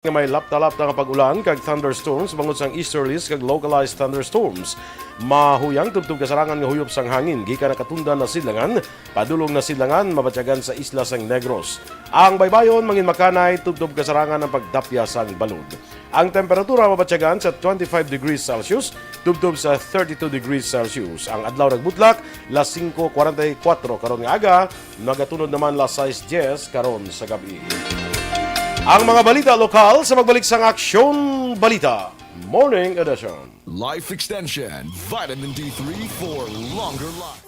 Nga may lapta-lapta nga pag-ulan kag thunderstorms bangod sang easterlies kag localized thunderstorms. Mahuyang tubtub kasarangan nga huyop sang hangin gikan nakatundan na sidlangan, padulong na sidlangan mabatyagan sa isla sang Negros. Ang baybayon mangin makanay tubtub kasarangan ang pagdapya sang balod. Ang temperatura mabatyagan sa 25 degrees Celsius, tubtub sa 32 degrees Celsius. Ang adlaw nagbutlak las 5:44 karon nga aga, nagatunod naman las 6:10 karon sa gabi. Ang mga balita lokal sa magbalik sang Aksyon Balita Morning Edition. Life Extension, Vitamin D3 for longer life.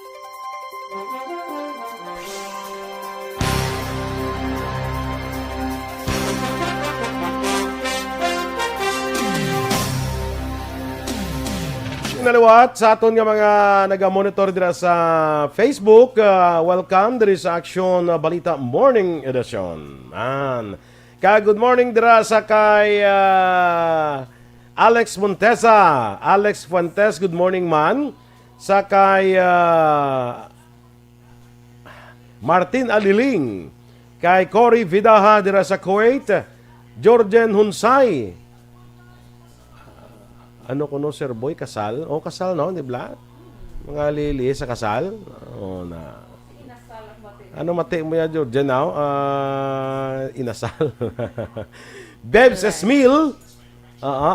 Naliwat sa aton nga mga naga-monitor dira sa Facebook. Welcome diri sa Aksyon Balita Morning Edition. Good morning dira sa kay Alex Montesa. Alex Fuentes, good morning man. Sa kay Martin Aliling. Kay Cory Vidaha dira sa Kuwait. Jorgen Hunsay. Ano ko no, Sir Boy? Kasal? O, kasal no, di ba? Mga lili sa kasal. O, na. Ano mati mo yan, Jorgen, now? Inasal. Bebs Esmil.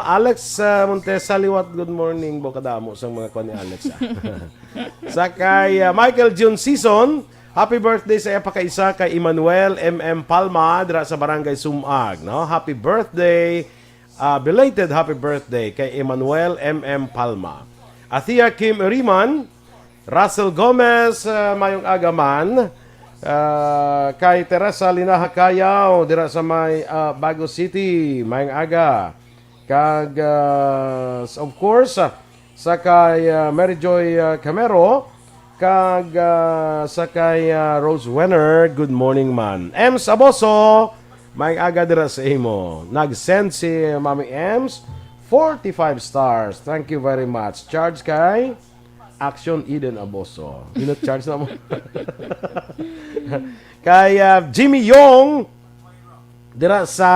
Alex Montesa Liwat, good morning. Bokadamo sa mga kwa ni Alex. Sa kay Michael June Season, happy birthday sa epakaisa kay Emmanuel M.M. Palma dira sa Barangay Sumag. No? Happy birthday. Belated happy birthday kay Emmanuel M.M. Palma. Athea Kim Riman, Russell Gomez, mayong agaman. Kay Teresa Linaha Kayaw dira sa may Bago City, mayong aga. Kag of course sa kay Mary Joy Camero, kag sa kay Rose Wenner, good morning man. Ems Aboso, may aga dira sa imo. Nag-send si Mami Ems 45 stars. Thank you very much. Charge kay Action Eden Aboso. Charge na mo. Kay Jimmy Yong dira sa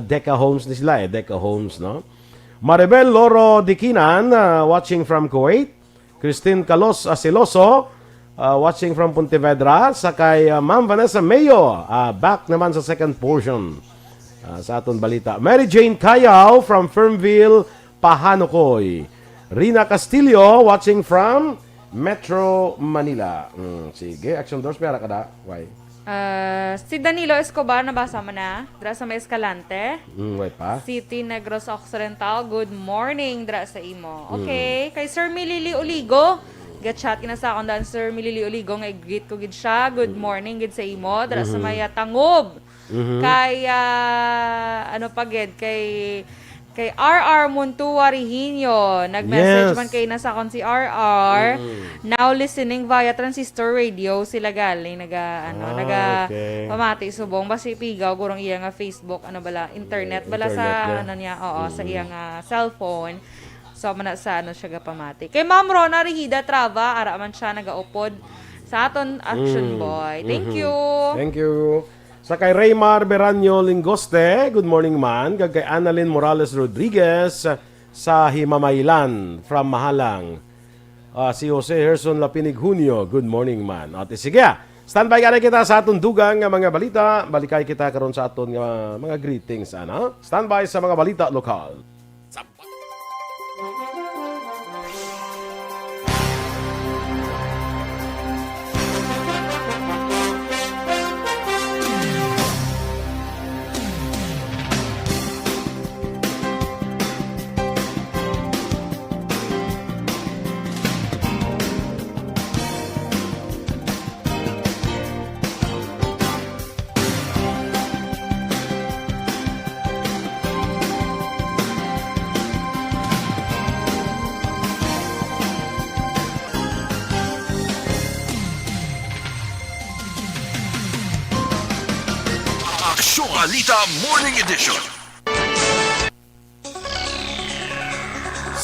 Deca Homes ni sila Deca Homes, no? Maribel Loro Dikinan, watching from Kuwait. Christine Calos Asiloso, watching from Pontevedra. Sa kay Ma'am Vanessa Mayo, back naman sa second portion sa aton balita. Mary Jane Kayaw from Fernville, Pahanukoy. Rina Castillo, watching from Metro Manila. Sige, Action Doors, pera ka da? Why? Si Danilo Escobar, nabasa mo na? Dra sa may Escalante. Why pa? City Negros Occidental, good morning, dra sa imo. Okay, kay Sir Milili Oligo, gatchat kinasa akong daan, Sir Milili Oligo, nga i-greet ko gid siya, good morning gid sa imo, dra sa may Tangob. Kay, ano pa gid, kay RR Muntua Rihinyo, nag-message Yes. man kay nasa kon si RR. Now listening via transistor radio sila galing okay. pamati subong basi pigaw gurong iya nga Facebook internet bala Internet sa niya. ano niya sa iya nga cellphone. So man sa ano siya pamati. Kay Ma'am Rona Rihida Trava ara man siya nagaupod sa aton Action Boy. Thank you. Thank you. Sa kay Raymar Beranyo Lingoste, good morning man. Kag kay Annalyn Morales Rodriguez sa Himamaylan from Mahalang. Si Jose Herson Lapinig Junio, good morning man. At sige, standby ka na kita sa aton dugang nga mga balita. Balikay kita karon sa aton nga mga greetings. Standby sa mga balita lokal. Aksyon Balita Morning Edition.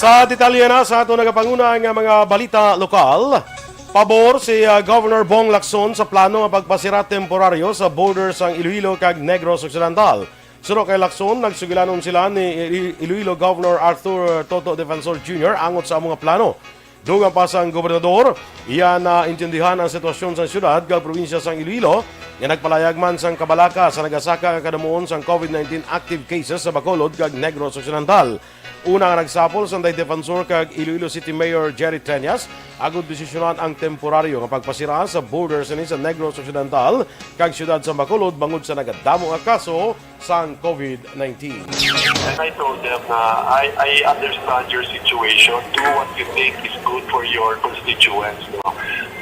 Sa detalye na sa ato nagapanguna nga mga balita lokal, Pabor si Governor Bong Lacson sa plano nga pagpasira temporaryo sa borders ang Iloilo kag Negros Occidental Suno kay Lacson, nagsugilanon sila ni Iloilo Governor Arthur Toto Defensor Jr. angot sa mga plano. Dugang pa sang gobernador, iya na intindihan ang sitwasyon sa syudad kag probinsya sang Iloilo nga nagpalayag man sang kabalaka sa nagasaka nga kadamuon sang COVID-19 active cases sa Bacolod kag Negros Occidental. Una nga nagsapol sa Defensor kag Iloilo City Mayor Jerry Treñas agud desisyonan ang temporaryo nga pagpasira sa borders ni sa Negros Occidental kag syudad sa Bacolod bangod sa nagadamo nga kaso sang COVID-19. And I told them, I understand your situation. Do what you think is good for your constituents. No?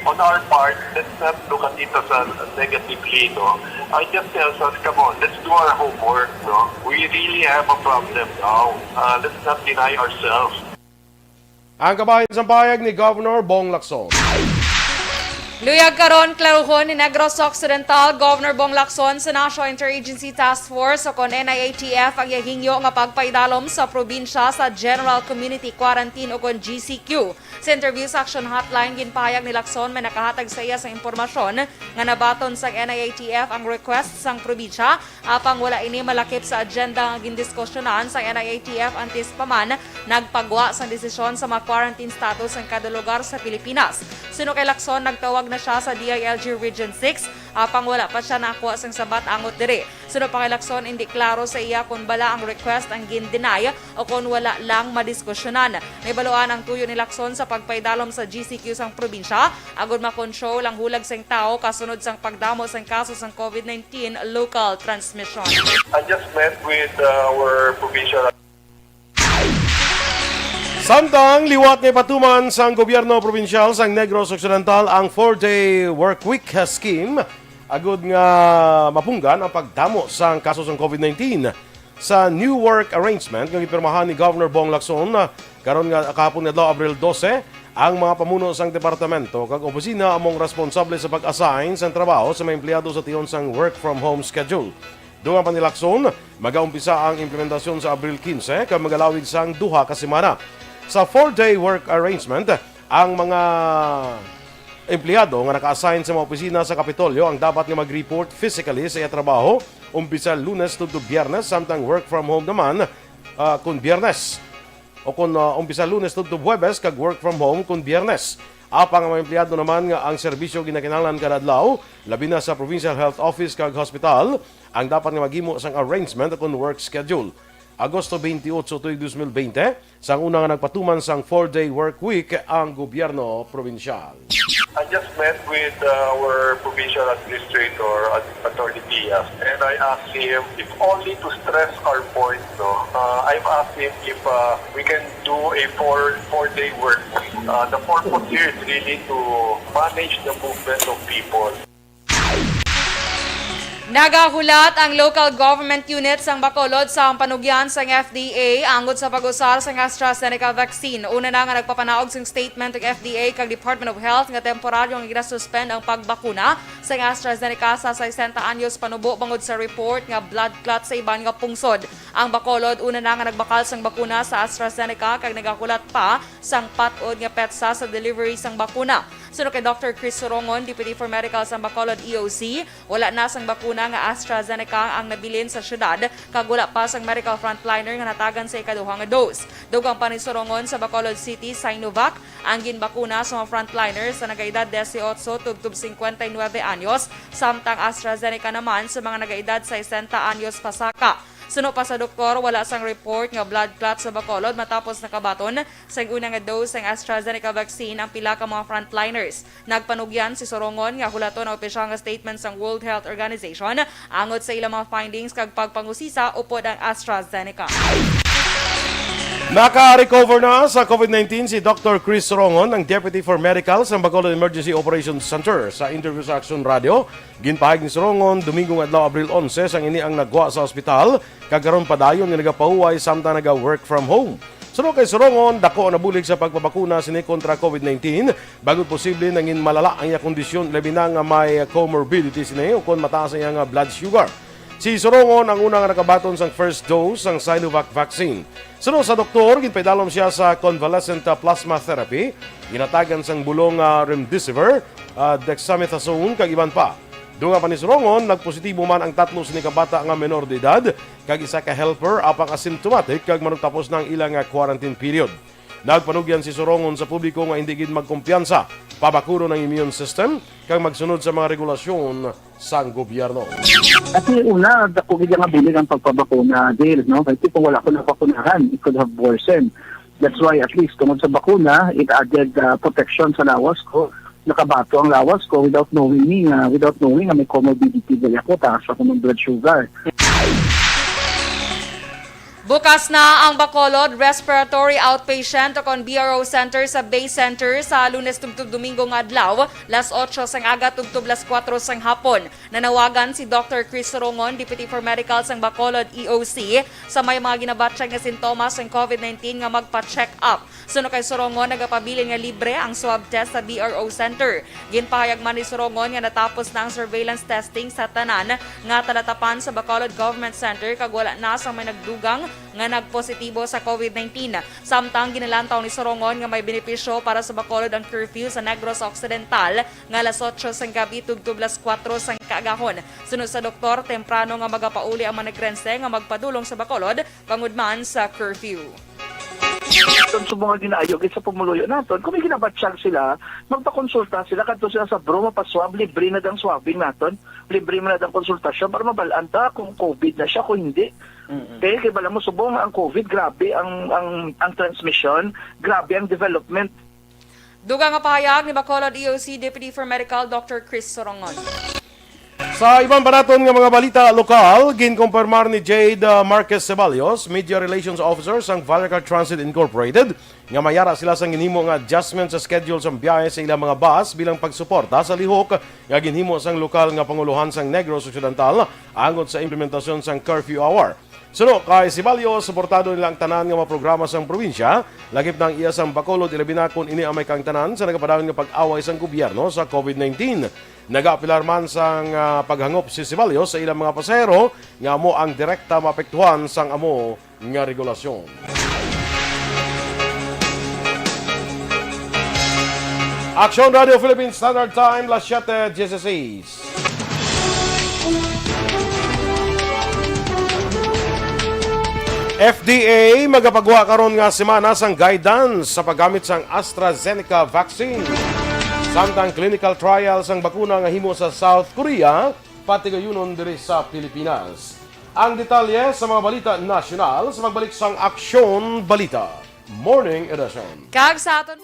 On our part, let's not look at it as a negatively. No? I just tell us, come on, let's do our homework. No? We really have a problem now. Let's not deny ourselves. Ang kabahin sa payag ni Governor Bong Lacson. Luyag karon klaruhon ni Negros Occidental Governor Bong Lacson sa National Interagency Task Force o kon NIATF ang yahingyo nga pagpaidalom sa probinsya sa General Community Quarantine o kon GCQ. Sa interview sa Action Hotline, ginpahayag ni Lacson may nakahatag sa iya sa impormasyon nga nabaton sa NIATF ang request sang probinsya apang wala ini malakip sa agenda nga gindiskusyonan sa NIATF antes pa man nagpagwa sa desisyon sa mga quarantine status ang kada lugar sa Pilipinas. Sino kay Lacson nagtawag na siya sa DILG Region 6 apang wala pa siya nakuha sang sabat angot diri. Sino pa kay Lacson hindi klaro sa iya kung bala ang request ang gin-deny o kung wala lang madiskusyonan. Naibaluan ang tuyo ni Lacson sa pagpaidalom sa GCQ sang probinsya agud makontrol ang hulag sang tao kasunod sang pagdamo sang kaso sang COVID-19 local transmission. I just met with our provincial. Samtang liwat ni patuman sang gobyerno probinsyal sang Negros Occidental ang 4-day work week scheme agud nga mapunggan ang pagdamo sang kaso sang COVID-19 sa new work arrangement nga gipirmahan ni Governor Bong Lacson karon nga kahapon nga Abril 12 ang mga pamuno sang departamento kag opisina among responsable sa pag-assign sang trabaho sa mga empleyado sa tiyon sang work from home schedule. Dungan pa ni Lacson, magaumpisa ang implementasyon sa Abril 15 kag magalawig sang duha ka semana. Sa 4-day work arrangement, ang mga empleyado nga naka-assign sa mga opisina sa Kapitolyo ang dapat nga mag-report physically sa iya trabaho umpisa Lunes to Biyernes samtang work from home naman kung Biyernes o kung umpisa Lunes to Huwebes kag work from home kung Biyernes. Apang ang mga empleyado naman nga ang serbisyo ginakinahanglan kada adlaw labi na sa Provincial Health Office kag hospital ang dapat nga maghimo sang arrangement kung work schedule. Agosto 28 tuig 2020, sang una nga nagpatuman sang 4-day work week ang gobyerno probinsyal. I just met with our provincial administrator, Attorney Diaz, and I asked him if only to stress our point. No, I've asked him if we can do a four-day work week. The purpose here is really to manage the movement of people. Nagahulat ang local government unit sang Bacolod sa panugyan sang FDA angod sa pag-usar sang AstraZeneca vaccine. Una na nga nagpapanaog sang statement ng FDA kag Department of Health nga temporaryong gina-suspend ang pagbakuna sang AstraZeneca sa 60 anyos panubo bangod sa report nga blood clot sa iban nga pungsod. Ang Bacolod una na nga nagbakal sang bakuna sa AstraZeneca kag nagahulat pa sang patod nga petsa sa delivery sang bakuna. Sunod kay Dr. Chris Sorongon, Deputy for Medical sa Bacolod EOC, wala na sang bakuna nga AstraZeneca ang nabilin sa syudad kag wala pa sang medical frontliner nga natagan sa ikaduha nga dose. Dugang pa ni Sorongon sa Bacolod City, Sinovac, ang ginbakuna sa mga frontliners sa nagaedad 18 tubtub 59 anyos, samtang AstraZeneca naman sa mga nagaedad 60 anyos pasaka. Suno pa sa doktor, wala sang report nga blood clot sa Bacolod matapos nakabaton sa unang nga dose ng AstraZeneca vaccine ang pila ka mga frontliners. Nagpanugyan si Sorongon nga hulaton ang opisyal nga statement sang World Health Organization angot sa ilang mga findings kag pagpangusisa upod ang AstraZeneca. Naka-recover na sa COVID-19 si Dr. Chris Sorongon, ang Deputy for Medical sa Bacolod Emergency Operations Center. Sa interview sa Action Radio, ginpahayag ni Sorongon, Domingong adlaw Abril 11, sang ini ang nagwa sa ospital, kagaron padayon nga nagapahuway samtang naga-work from home. Sunod kay Sorongon, dako na bulig sa pagpapakuna sini kontra COVID-19, bago posible nangin malala ang iya kondisyon, labi na nga may comorbidity sini o kung mataas ang iya blood sugar. Si Sorongon ang unang nakabaton sang first dose ng Sinovac vaccine. Sunod sa doktor, ginpaidalom siya sa convalescent plasma therapy, ginatagan sang bulong remdesivir, dexamethasone kag iban pa. Dunga pa ni Sorongon, nagpositibo man ang tatlo sini ka bata nga menor de edad kag isa ka helper apang asymptomatic kag manugtapos ng ilang quarantine period. Nagpanugyan si Sorongon sa publiko nga hindi gid magkumpiyansa pabakuro ng immune system kag magsunod sa mga regulasyon sang gobyerno. Kasi una, dako gid nga bilig ang pagpabakuna deal, no? Kasi kung wala ko napakunahan, it could have worsened. That's why at least tungod sa bakuna, it added protection sa lawas ko. Nakabato ang lawas ko without knowing na may comorbidity gali ako, taas ako ng blood sugar. Bukas na ang Bacolod Respiratory Outpatient o kon BRO Center sa Bay Center sa Lunes tugtub Domingo nga adlaw, las 8 sang aga tugtub las 4 sang hapon. Nanawagan si Dr. Chris Sorongon, Deputy for Medical sang Bacolod EOC, sa may mga ginabatsyag nga sintomas ng COVID-19 nga magpa-check up. Suno kay Sorongon, nagapabilin nga libre ang swab test sa BRO Center. Ginpahayag man ni Sorongon nga natapos na ang surveillance testing sa tanan nga talatapan sa Bacolod Government Center kag wala na sa may nagdugang nga nagpositibo sa COVID-19. Samtang ginalantaw ni Sorongon nga may benepisyo para sa Bacolod ang curfew sa Negros Occidental nga alas 8 sang gabi tugtub las 4 sang kaagahon. Sunod sa doktor, temprano nga magapauli ang managrense nga magpadulong sa Bacolod pangudman sa curfew. Doon sa mga ginayog sa pumuluyo naton, kung may ginabatsyag sila, magpakonsulta sila kadto sila sa bro mapaswab, libre na dang swabbing naton, libre na dang konsultasyon para mabalaan ta kung COVID na siya kung hindi. Okay, kaya bala mo subong ang COVID, grabe ang transmission, grabe ang development. Dugang nga pahayag ni Bacolod EOC Deputy for Medical Dr. Chris Sorongon. Sa ibang banaton nga mga balita lokal, ginkumpirmar ni Jade Marquez Ceballos, Media Relations Officer sang Vallarcar Transit Incorporated, nga mayara sila sang ginhimo nga adjustment sa schedule sang biyahe sa ilang mga bus bilang pagsuporta sa lihok nga ginhimo sang lokal nga panguluhan sang Negros Occidental angot sa implementasyon sang curfew hour. Suno kay Ceballos, suportado nila ang tanan nga mga programa sang probinsya, lagip ng iya sang Bacolod ilabi na kung ini amay kang tanan sa nagapadawin nga pag-away sang gobyerno sa COVID-19. Nag-apilar man sang paghangop si Ceballos sa ilang mga pasahero nga amo ang direkta maapektuhan sang amo nga regulasyon. Action Radio Philippines Standard Time, las 7:16. FDA magapagawa karon nga semana sang guidance sa paggamit sang AstraZeneca vaccine. Samtang clinical trials ang bakuna nga himo sa South Korea, pati gayunon diri sa Pilipinas. Ang detalye sa mga balita nasyonal sa magbalik sang Aksyon Balita Morning Edition. Kag sa aton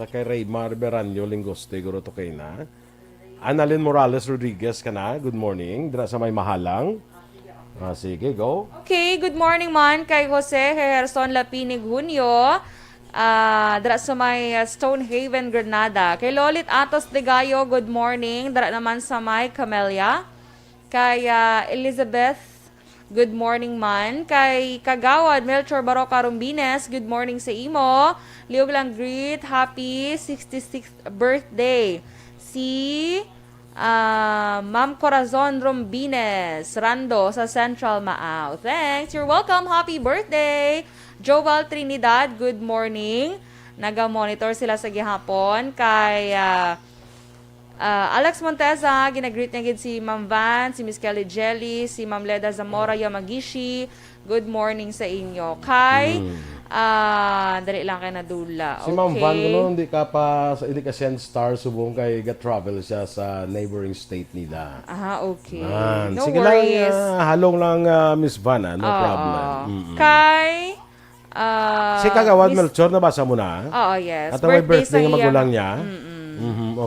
Sa kay Raymar Beranyo Lingoste, guro to kay na. Annalyn Morales Rodriguez ka na. Good morning. Dira sa may mahalang. Sige, go. Okay, good morning man kay Jose Gerson Lapinig Junio. Dara sa may Stonehaven, Granada. Kay Lolit Atos de Gallo, good morning. Dara naman sa may Camellia. Kay Elizabeth, good morning man. Kay Kagawad Melchor Baroca Rumbines, good morning sa imo. Liog lang greet, happy 66th birthday. Si Ma'am Corazon Rumbines, Rando sa Central Maaw. Thanks, you're welcome. Happy birthday. Joval Trinidad, good morning. Naga-monitor sila sa gihapon. Kay Alex Monteza, ginagreet niya gid si Ma'am Van, si Miss Kelly Jelly, si Ma'am Leda Zamora Yamagishi. Good morning sa inyo. Kay dali lang kay nadula. Si Ma'am Van, hindi ka send star subong kay ga-travel siya sa neighboring state nila. Okay. No Sige worries. lang, halong lang Miss Van, no problem. Kay Si Kagawad Melchor, nabasa mo na? yes. At may birthday sa ng iya. magulang niya?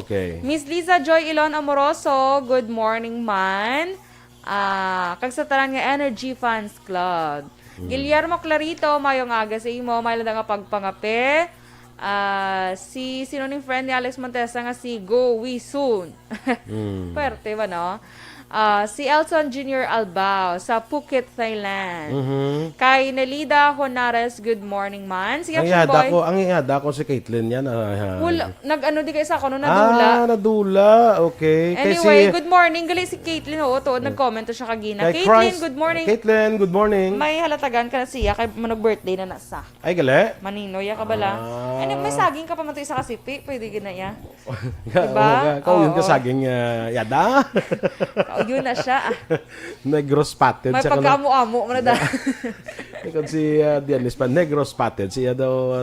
Okay. Miss Liza Joy Ilon Amoroso, good morning man. Kag sa tanan nga Energy Fans Club. Guillermo Clarito, mayong aga sa imo, may lang nga pagpangape. Si sino ning friend ni Alex Montesa nga si Go We Soon. Pwerte ba no? Si Elson Jr. Albao sa Phuket, Thailand. Kay Nelida Honares, good morning man. Si Action Boy. Ang iada ko si Caitlyn yan. Wala, nag-ano di kayo sa ako, no, nadula. Nadula. Okay. Anyway, good morning. Gali si Caitlyn, nag-comment to siya kagina. Caitlyn, good morning. Caitlyn, good morning. May halatagan ka na siya, kay manog-birthday na nasa. Ay, gali. Maninoy, ka bala. Ano, may saging ka pa man to isa kasipi, pwede gina ya. Diba? Kau yun ka saging yada. Yun na siya. Negro spotted. May pagkaamu-amu mo na da. Ikaw si Dianis pa, negro spotted. Siya daw,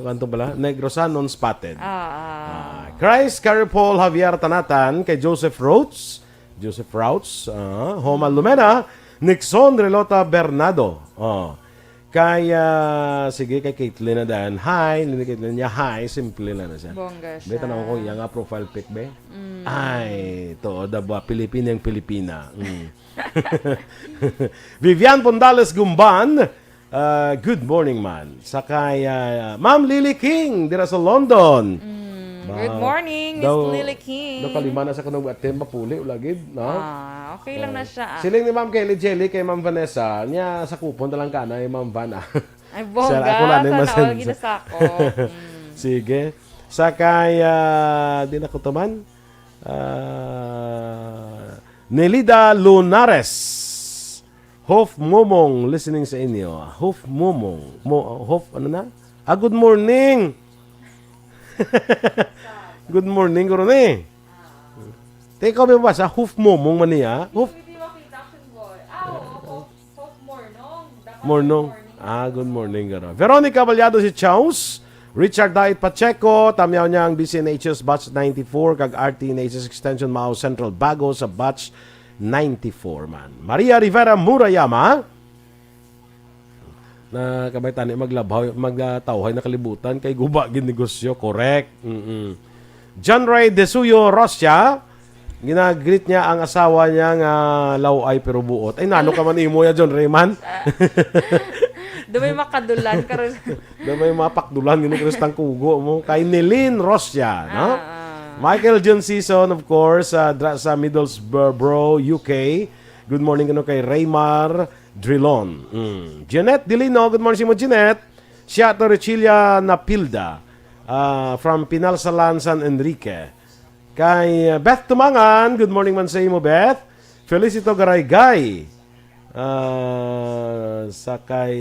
kanto bala? Negro sa non-spotted. Christ, Carrie Paul, Javier Tanatan, kay Joseph Roach, Homa Lumena, Nixon Relota Bernardo. Sige, kay Caitlyn na dan. Hi, Caitlyn niya, hi. Simple lang na siya. Bongga siya. Beta na ko, yung nga profile pic, be? Ay, to, daba, Pilipinang Pilipina. Vivian Pondales Gumban, good morning, man. Sakay, Ma'am Lily King, dira sa London. Good morning, Miss Lily King. Kalima na sa kanong atin, mapuli, ulagid, no? Okay lang na siya. Siling ni Ma'am Kelly Jelly kay Ma'am Vanessa, niya sa kupon talang ka na, Ma'am Van. Ay, bongga. Sana all ginasako. Sige. Sakay, di na ko taman. Nelida Lunares. Hof Momong, listening sa inyo. Hof Momong. Hof, ano na? Good morning. Good morning, guro ni. Teka ba ba sa Hof Momong man niya? Hof Mornong. Good morning, garo. Veronica Valyado si Chaus. Richard Diet Pacheco, tamyaw niya ang BCNHS Batch 94, kag RTNHS Extension Mao Central Bago sa Batch 94 man. Maria Rivera Murayama, na kabay tani magtawhay na kalibutan kay guba gin negosyo, correct. John Ray Desuyo Rosia, ginagreet niya ang asawa niya nga laway pero buot. Ay nano ka man imo ya John Rayman. Dumay makadulan karon. Dumay mapakdulan gini kristang kugo mo kay Nelin Rosia, no? Michael John Season, of course, sa Middlesbrough, UK. Good morning kay Raymar Drilon. Jeanette Dilino, good morning mo Jeanette. Siato Rechilia Napilda, from Pinalsalan, San Enrique. Kay Beth Tumangan, good morning man sa imo Beth. Felicito Garaygay. Sakay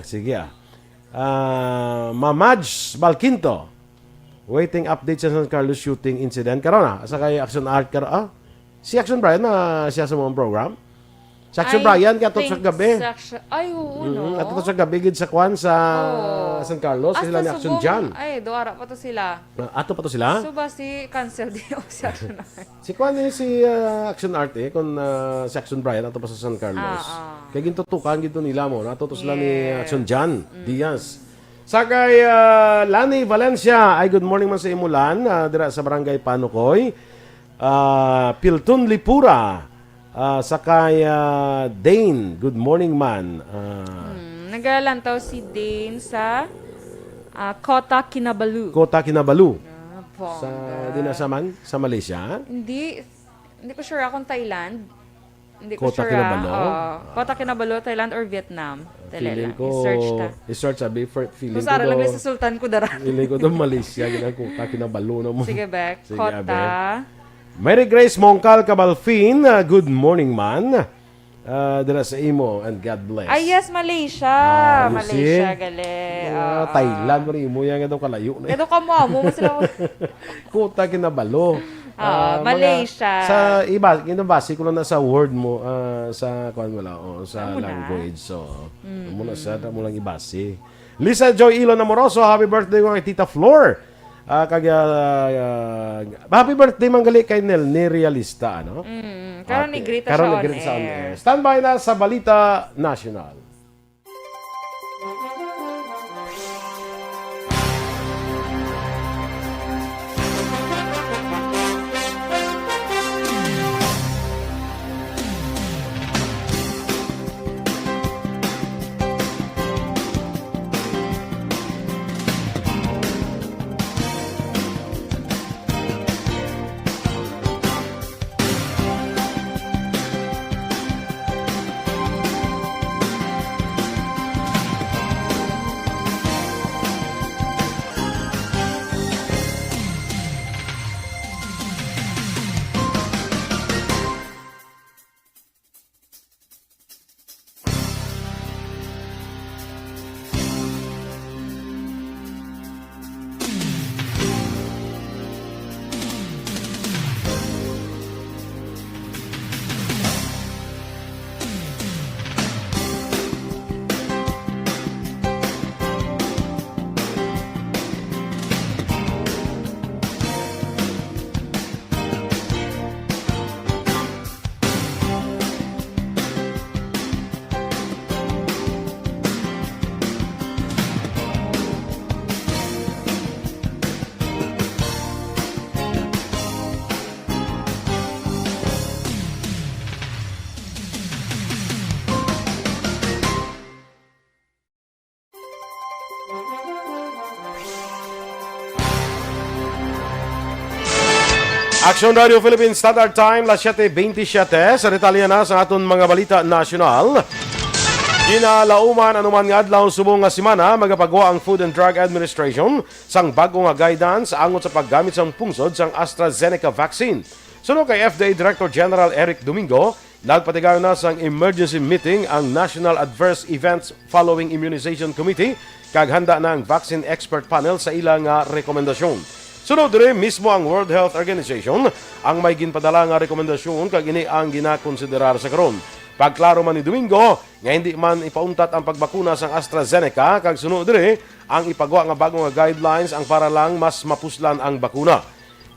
sige Mamaj Balquinto, waiting update sa San Carlos shooting incident karona sakay Action Art si Action Brian na siya sa mga program si Action Brian kaya sa gabi Ay, oo, no? at sa gabi gid sa Kwan sa San Carlos sila ni Action Jan. Ay, doara pa to sila. Ato pa to sila? So ba si cancel di o si Action Art? Si Kwan si Action Art kung si Action Brian ato pa sa San Carlos. Kaya gintutukan gito nila mo. Nato to sila ni Action Jan Diaz. Sakay Lani Valencia, ay good morning man sa imulan, dira sa barangay Panukoy. Pilton Lipura, sakay Dane, good morning man. Nagalantaw si Dane sa Kota Kinabalu. Kota Kinabalu. Bongga. Sa dinasaman sa Malaysia. Hindi ko sure akong Thailand. Hindi ko Kota sure. Kinabalu? Kota Kinabalu, Thailand or Vietnam. Feeling ko, I-search ta. i-search sabi, feeling Kung ko saan lang do, sa Sultan Kudarat. feeling ko do Malaysia, ginang Kota Kinabalu na mo. Sige, Bek. Sige, Kota. Mary Grace Mongcal Cabalfin, good morning man. Dira sa imo and God bless. Ay, yes, Malaysia. you Malaysia, see? gali. Thailand, mari mo yan itong kalayo na. Ito ka mo sila. Kota Kinabalu. Malaysia. Sa iba, ginabase ko lang na sa word mo, sa kuan mo lang, sa Amo na. language. So, muna sa mo lang ibase. Lisa Joy Ilon Amoroso, happy birthday ko kay Tita Flor. Happy birthday manggali kay Nel ni Realista, ano? Karon ni Grita Karon siya ni on Grita sa on air. air. Standby na sa Balita National. Action Radio Philippines Standard Time, las 7:27. Sa detalye na sa aton mga balita nasyonal. Ginalauman anuman nga adlaw subong nga semana magapagawa ang Food and Drug Administration sang bago nga guidance angot sa paggamit sang pungsod sang AstraZeneca vaccine. Suno kay FDA Director General Eric Domingo, nagpatigayon na sang emergency meeting ang National Adverse Events Following Immunization Committee kag handa na ang vaccine expert panel sa ilang nga rekomendasyon. Sunod dire mismo ang World Health Organization ang may ginpadala nga rekomendasyon kag ini ang ginakonsiderar sa karon. Pagklaro man ni Domingo nga hindi man ipauntat ang pagbakuna sang AstraZeneca kag sunod dire ang ipagawa nga bagong nga guidelines ang para lang mas mapuslan ang bakuna.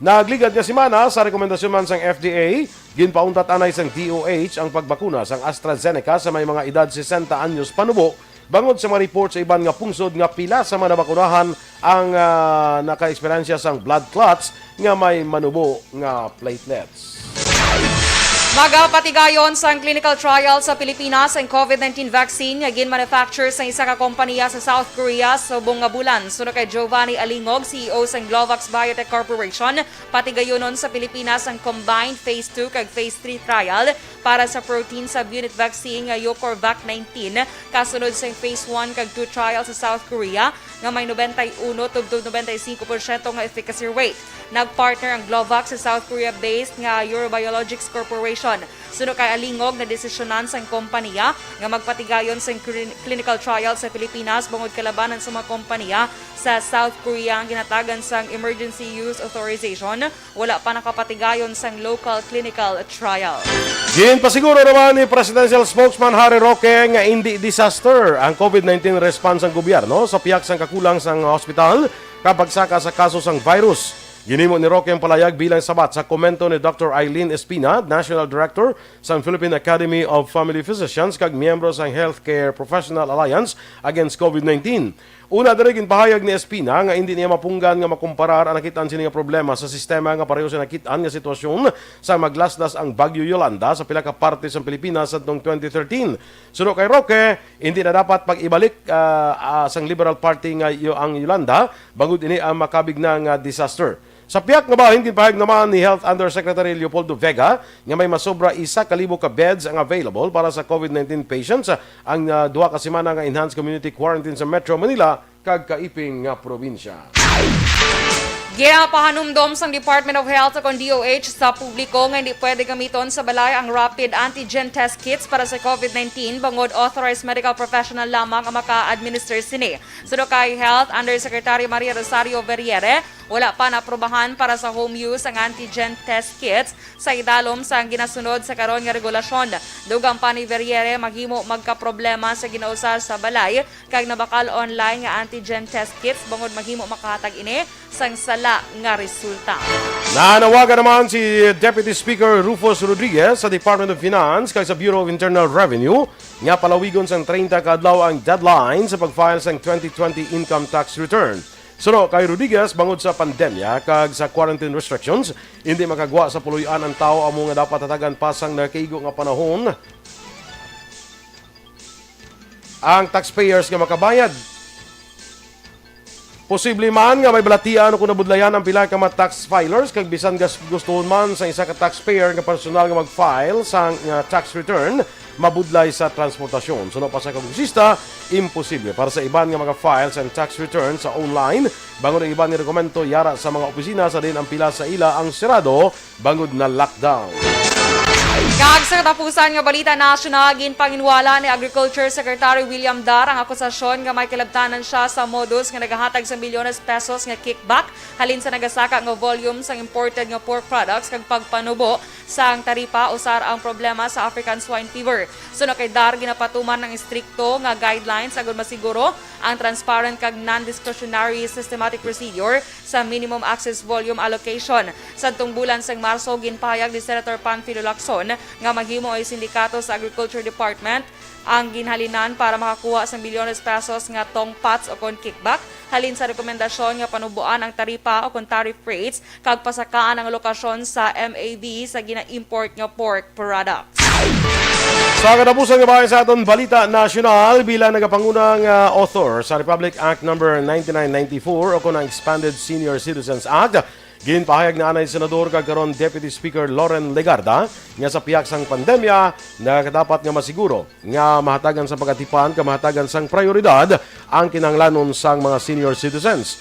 Nagligad nga semana sa rekomendasyon man sang FDA, ginpauntat anay sang DOH ang pagbakuna sang AstraZeneca sa may mga edad 60 anyos panubo. Bangod sa mga report sa iban nga pungsod nga pila sa mga nabakunahan ang naka-eksperyensya sang blood clots nga may manubo nga platelets. Magapatigayon sa clinical trial sa Pilipinas ang COVID-19 vaccine nga gin-manufacture sa isa ka kompanya sa South Korea sa buong nga bulan. Sunod kay Giovanni Alingog, CEO sa Glovax Biotech Corporation, patigayonon sa Pilipinas ang combined Phase 2 kag Phase 3 trial para sa protein subunit vaccine nga Yocorvac 19 kasunod sa Phase 1 kag 2 trial sa South Korea nga may 91 tubtub 95% nga efficacy rate. Nagpartner ang Glovax sa South Korea-based nga Eurobiologics Corporation. Sunod kay Alingog na desisyonan sa kompanya nga magpatigayon sa clinical trial sa Pilipinas bangod kalabanan sa mga kompanya sa South Korea ang ginatagan sang Emergency Use Authorization. Wala pa nakapatigayon sang local clinical trial. Ginpasiguro naman ni Presidential Spokesman Harry Roque nga hindi disaster ang COVID-19 response ng gobyerno sa piyak sang kakulang sang hospital kapag saka sa kaso sang virus. Ginimo ni Roque ang palayag bilang sabat sa komento ni Dr. Eileen Espina, National Director sa Philippine Academy of Family Physicians kag miyembro sa Healthcare Professional Alliance Against COVID-19. Una diri ginpahayag ni Espina nga hindi niya mapunggan nga makumparar ang nakitaan sini nga problema sa sistema nga pareho sa nakitaan nga sitwasyon sa maglaslas ang Bagyo Yolanda sa pila ka parte sa Pilipinas adtong 2013. Suno kay Roque, hindi na dapat pag-ibalik sang Liberal Party nga ang Yolanda bangod ini ang makabig na nga disaster. Sa piyak nga bahin, ginpahayag naman ni Health Undersecretary Leopoldo Vega nga may masobra 1,000 ka beds ang available para sa COVID-19 patients ang 2 ka semana nga enhanced community quarantine sa Metro Manila kag kaiping nga probinsya. Ginapahanumdom sang Department of Health o DOH sa publiko nga hindi pwede gamiton sa balay ang rapid antigen test kits para sa COVID-19 bangod authorized medical professional lamang ang maka-administer sini. Suno kay Health Undersecretary Maria Rosario Verriere, wala pa naprobahan para sa home use ang antigen test kits sa idalom sa ginasunod sa karon nga regulasyon. Dugang pa ni Verriere maghimo magka-problema sa ginausar sa balay kag nabakal online nga antigen test kits bangod maghimo makahatag ini sang sala nga resulta. Nanawagan naman si Deputy Speaker Rufus Rodriguez sa Department of Finance kag sa Bureau of Internal Revenue nga palawigon sang 30 ka adlaw ang deadline sa pag-file sang 2020 income tax return. Suno kay Rodriguez bangod sa pandemya kag sa quarantine restrictions, hindi makagwa sa puloy-an ang tao amo nga dapat hatagan pasang nakaigo nga panahon ang taxpayers nga makabayad. Posible man nga may balatian o kung nabudlayan ang pila ka mga tax filers kag bisan gustuhon man sa isa ka taxpayer nga personal nga mag-file sa tax return mabudlay sa transportasyon. Suno pa sa kabugsista, imposible para sa iban nga mga files and tax return sa online. Bangod ang iban nga dokumento yara sa mga opisina sa din ang pila sa ila ang sirado bangod na lockdown. Kag sa katapusan nga balita nasyonal, ginpanginwala ni Agriculture Secretary William Dar ang akusasyon nga may kilabtanan siya sa modus nga nagahatag sa milyones pesos nga kickback halin sa nagasaka nga volume sa imported nga pork products kag pagpanubo sang taripa usar ang problema sa African swine fever. Suno kay Dar, ginapatuman ng istrikto nga guidelines agud masiguro ang transparent kag non-discretionary systematic procedure sa minimum access volume allocation. Sa tungbulan sang Marso, ginpahayag ni Senator Panfilo Lacson nga maghimo ay sindikato sa Agriculture Department ang ginhalinan para makakuha sa milyones pesos nga tong pots o kon kickback halin sa rekomendasyon nga panubuan ang taripa o kon tariff rates kag pasakaan ang lokasyon sa MAV sa gina-import nga pork products. Sa katapusan nga bahay sa aton balita nasyonal bilang nagapangunang author sa Republic Act No. 9994 o kung ang Expanded Senior Citizens Act, ginpahayag na anay Senador kag karon Deputy Speaker Loren Legarda nga sa piyak sang pandemya na dapat nga masiguro nga mahatagan sa pagatipan kamahatagan sang prioridad ang kinahanglanon sang mga senior citizens.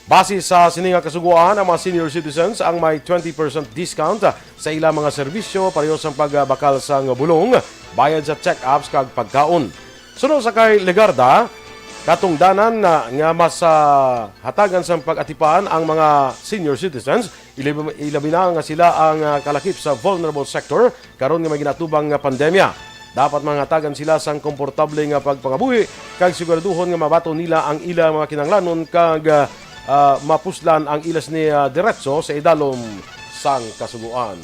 Base sa sininga kasuguan, ang mga senior citizens ang may 20% discount sa ilang mga serbisyo pareho sa pagbakal sang bulong, bayad sa check-ups kag pagkaon. Sunod sa kay Legarda, katungdanan nga mas hatagan sa pag-atipan ang mga senior citizens, ilabi na nga sila ang kalakip sa vulnerable sector karon nga may ginatubang nga pandemya. Dapat manghatagan sila sang komportable nga pagpangabuhi kag siguraduhon nga mabato nila ang ilang mga kinahanglanon kag mapuslan ang ilas ni diretso sa idalom sang kasuguan.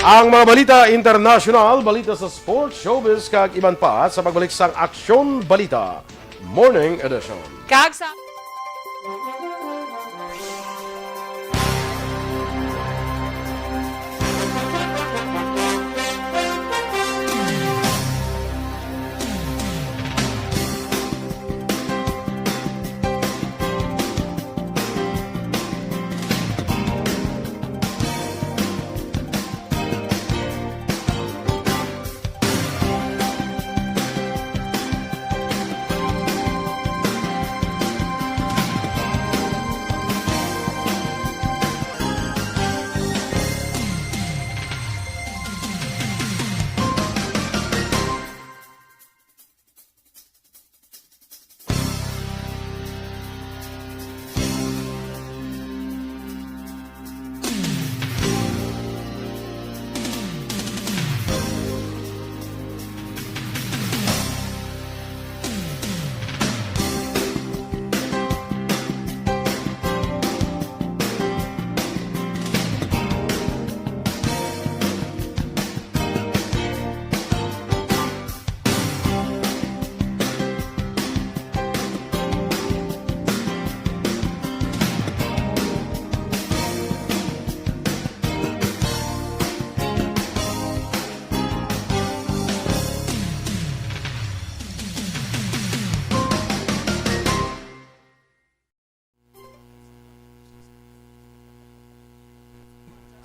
Ang mga balita international, balita sa sports, showbiz, kag iban pa sa pagbalik sang Aksyon Balita Morning Edition. Kag sa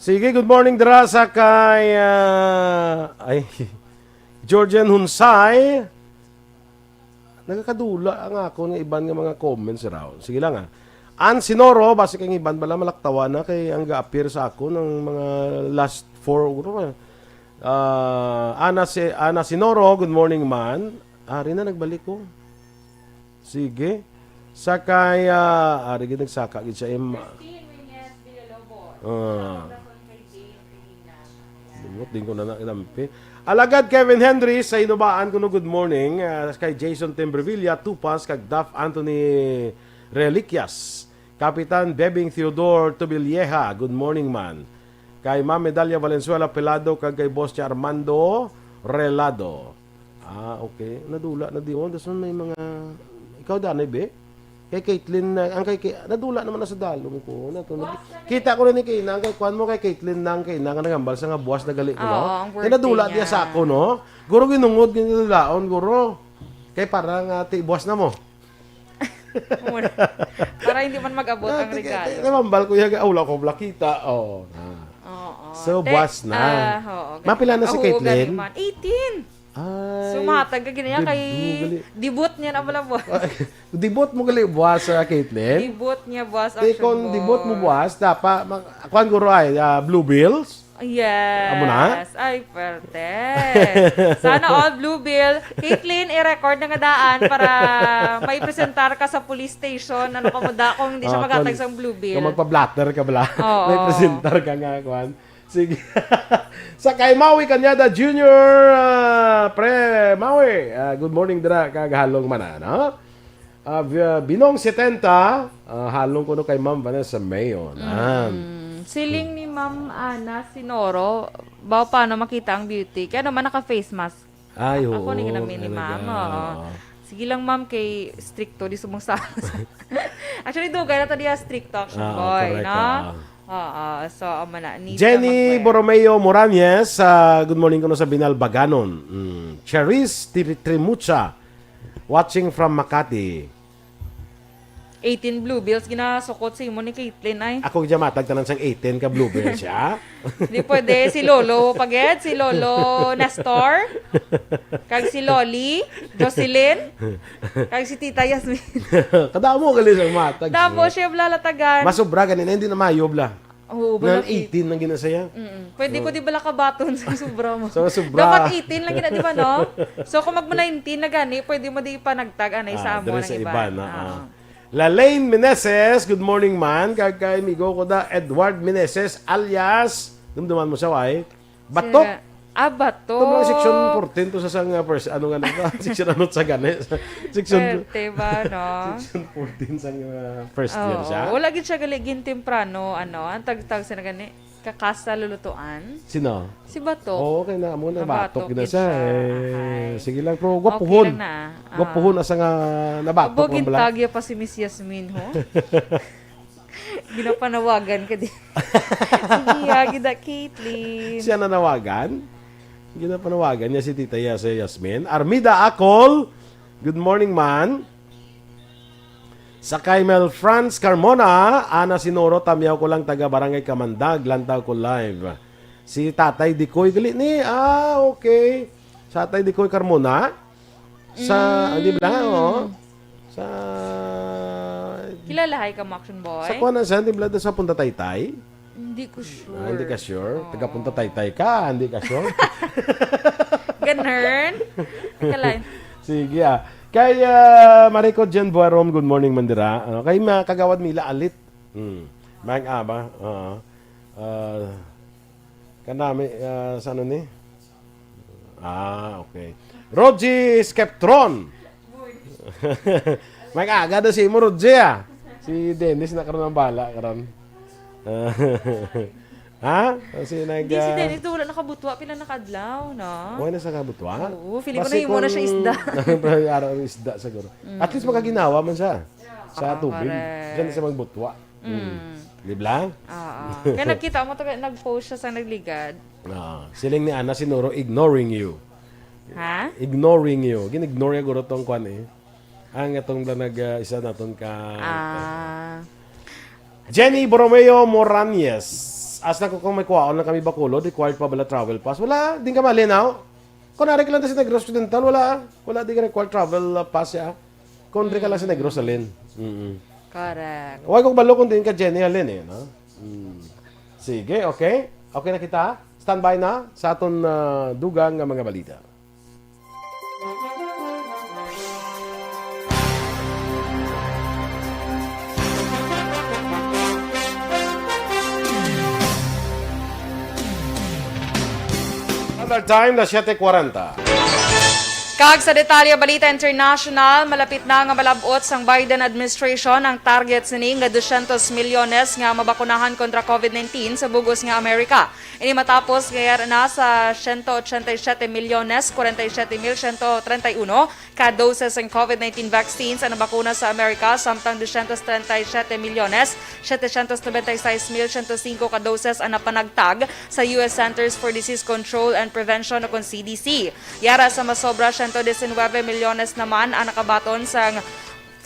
Sige, good morning dira sa kay Georgian Hunsay. Nagakadula ang ako ng iban nga mga comments raw. Sige lang Ann Sinoro, base kay iban bala malaktawa na kay ang ga-appear sa ako ng mga last 4 Ana Sinoro, good morning man. Ari na nagbalik ko. Sige. Sakay ari gid nagsaka gid sa Lumot din ko na inampi. Alagad Kevin Henry sa inubaan ko no good morning kay Jason Timbrevilla, Tupas kag Daf Anthony Reliquias. Kapitan Bebing Theodore Tobilleja, good morning man. Kay Ma'am Medalia Valenzuela Pelado kag kay Boss Armando Relado. Okay. Nadula na diyon. Dason may mga ikaw danay be? Kay Caitlyn, ang nadula naman na sa dalong ko. Kita ko na ni Kay kay kuan mo kay Caitlyn nang kay nang nangambal sa nga buwas na gali ko, no? Kay nadula diya sa ako, no? Guro ginungod ginulaon, guro. Kay parang buwas na mo. Para hindi man mag-abot ang regalo. Nangambal ko yaga ula ko blakita. Oo. So buwas na. Mapila na si Caitlyn? 18. Ay, Sumatag ka ganyan kay debut niya na pala buwas. Debut mo gali buwas sa Caitlyn? Debut niya buwas ang Kung debut mo buwas, dapat kuan guro ay Blue Bills. Yes. Amo na? Ay, perte. Sana all Blue Bill. Caitlyn, i-record na nga daan para may presentar ka sa police station. Ano ka mo da kung hindi siya magatag sa Blue Bill. Kung magpa-blatter ka bala, Oo. may presentar ka nga, kuan. Sige. Sa kay Maui Kanyada Junior, pre Maui, good morning dira kagahalong man no? Binong 70, halong ko no kay Ma'am Vanessa Mayon. Siling ni Ma'am Ana Sinoro, ba paano makita ang beauty? Kaya naman naka-face mask. Ay, oo. Ako ni ginamin ni Ma'am. Sige lang ma'am kay stricto di sumungsa. Actually dugay na to diya stricto action boy, correct, no? So amana ni Jenny Borromeo Morañez, good morning ko no sa Binal Baganon. Cherise Trimucha, watching from Makati. 18 blue bills ginasukot sa imo ni Caitlyn ay. Ako dyan matag tanan sang 18 ka bluebell siya. Di pwede si Lolo Paget, si Lolo Nestor, kag si Loli, Jocelyn, kag si Tita Yasmin. Kadamo gali sang matag. Dabo siya blalatagan. Masobra ganina hindi na mayobla. Oo, Nang balak 18 nang ginasaya. Pwede ko di bala kabaton sa sobra mo. So, sobra. Dapat 18 lang gina, di ba, no? So, kung magmo 19 na gani, pwede mo di pa nagtag anay sa amo dere ng sa iba. na. Lalaine Meneses, good morning man. Kagkay migo ko da Edward Meneses alias, dumduman mo siya ay, Batok. Batok. Ito mga section 14 to sa sang first, ano nga na, section ano sa gani. Section, ba, no? section 14 sa first year siya. Wala gid siya galigin temprano, ang tag-tag sa gani, kakasa lulutuan. Sino? Si Batok. Oo, kaya na mo na Nabatok batok gina gid siya. siya. Sige lang, pero gwapuhon. Okay lang na. Gwapuhon asa nga nabatok Bogin man bala. tagya pa si Miss Yasmin, ho? Ginapanawagan ka din. Sige, gida Caitlyn. Siya nanawagan. Ginapanawagan niya si Tita Yasmin. Armida Acol, good morning man. Sa kay Mel Franz Carmona, Ana Sinoro, tamyaw ko lang taga Barangay Kamandag, lantaw ko live. Si Tatay Dikoy, gali ni, okay. Sa Tatay Dikoy Carmona, sa, di ba, sa, Kilalahay ka, Maction Boy? sa kuha na siya, di ba, sa Punta Taytay? Hindi ko sure. Hindi ka sure? Taga Punta Taytay ka, hindi ka sure? Ganun? Kalain. Sige Kay Marico Jen Buarom, good morning Mandira. Kay kagawad Mila Alit. Mang aba. Kanami sa ano ni? Okay. Roji Skeptron. Mang aga daw si mo Roji Si Dennis na karon ng bala karon. Kasi Hindi si Dennis, wala nakabutwa, pila nakadlaw, no? Okay na sa kabutwa? Oo, feeling ko na yung muna siya isda. Araw isda siguro. At least makaginawa man siya sa tubig. correct. Diyan siya magbutwa. Di ba? Kaya nakita mo, nag-post siya sa nagligad. Siling ni Ana Sinoro, ignoring you. Ha? Ignoring you. Ginignore niya guro tong kwan eh. Ang itong isa naton ka... Jenny Borromeo Morañez. as na kung may kuwaon lang kami Bacolod, required pa bala travel pass? Wala, din ka malinaw. Kunwari ka lang sa Negros Occidental, wala din ka required travel pass ya. Kung ka lang sa Negros Alin. Correct. Huwag kong balo kung din ka Jenny Alin no? Sige, okay? Okay na kita? Standby na sa aton dugang nga mga balita. Standard time na 7:40. Kag sa detalye balita international, malapit na nga malabot sang Biden administration ang target sini nga 200 milyones nga mabakunahan kontra COVID-19 sa bugos nga Amerika. Ini matapos gayar na sa 187 milyones 47,131 ka doses ng COVID-19 vaccines ang bakuna sa Amerika samtang 237 milyones 796,105 ka doses ang napanagtag sa US Centers for Disease Control and Prevention o CDC. Yara sa masobra 119 milyones naman ang nakabaton sa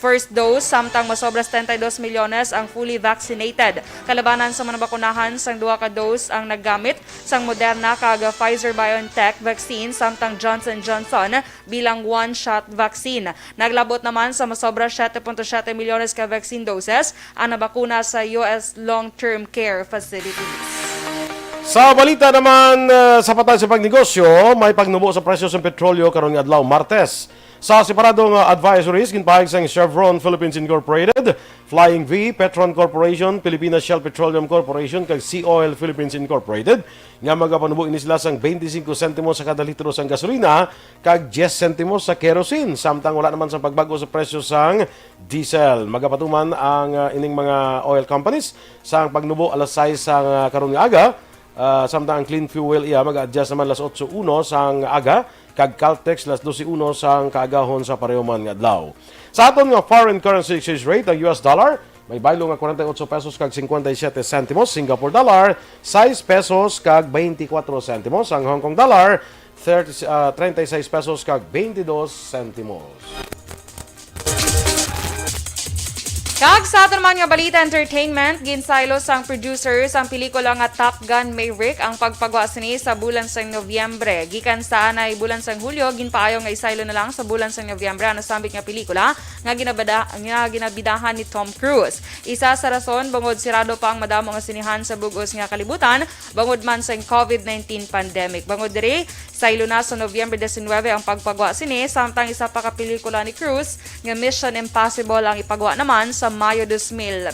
first dose, samtang masobra 32 milyones ang fully vaccinated. Kalabanan sa manabakunahan sang duha ka dose ang naggamit sang Moderna kag Pfizer-BioNTech vaccine samtang Johnson & Johnson bilang one-shot vaccine. Naglabot naman sa masobra 7.7 milyones ka vaccine doses ang nabakuna sa US long-term care facilities. Sa balita naman sa patay sa pagnegosyo, may pagnubo sa presyo sa petrolyo karon nga adlaw Martes. Sa separadong advisories ginpahig sang Chevron Philippines Incorporated, Flying V, Petron Corporation, Pilipinas Shell Petroleum Corporation kag Sea Oil Philippines Incorporated nga magapanubo ini sila sang 25 sentimos sa kada litro sang gasolina kag 10 sentimos sa kerosene, samtang wala naman sa pagbago sa presyo sang diesel. Magapatuman ang ining mga oil companies sang pagnubo alas 6 sang karon nga aga. Samtang ang clean fuel iya mag-adjust naman las 8:01 sang aga kag Caltex las 12:01 sang kaagahon sa pareho man nga adlaw. Sa aton nga foreign currency exchange rate, ang US dollar may baylo nga 48 pesos kag 57 sentimos, Singapore dollar 6 pesos kag 24 sentimos, ang Hong Kong dollar 36 pesos kag 22 sentimos. Kag sa aton man nga balita entertainment, ginsaylo sang producers ang pelikula nga Top Gun Maverick ang pagpagwa sini sa bulan sang Nobyembre. Gikan sa anay bulan sang Hulyo, ginpaayo nga isaylo na lang sa bulan sang Nobyembre ang nasambit nga pelikula nga ginabidahan ni Tom Cruise. Isa sa rason bangod sirado pa ang madamo nga sinihan sa bugos nga kalibutan bangod man sang COVID-19 pandemic. Bangod diri, saylo na sa Nobyembre 19 ang pagpagwa sini, samtang isa pa ka pelikula ni Cruise nga Mission Impossible ang ipagwa naman sa Mayo 2022.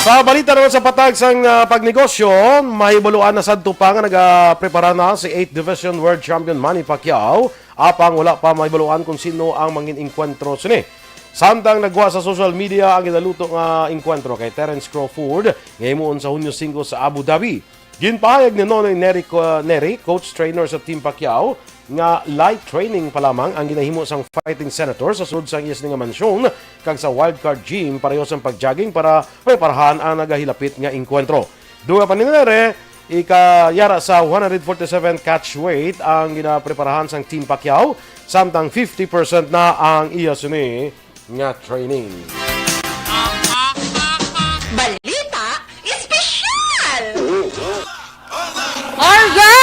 Sa balita naman sa patag sang pagnegosyo, may baluan na sadto pa nga nagaprepara na si 8th Division World Champion Manny Pacquiao, apang wala pa may baluan kung sino ang mangin enkwentro sini. Samtang nagwa sa social media ang inaluto nga enkwentro kay Terence Crawford ngayon sa Hunyo 5 sa Abu Dhabi. Ginpahayag ni Nonoy Neri, coach trainer sa Team Pacquiao, nga light training pa lamang ang ginahimo sang fighting senator sa sud sang iyas nga mansyon kag sa wildcard gym pareho sang pagjogging para preparahan ang nagahilapit nga enkwentro. Duha pa ni Neri, ikayara sa 147 catch weight ang ginapreparahan sang Team Pacquiao, samtang 50% na ang iya sini nga training. Balita Espesyal! Alright!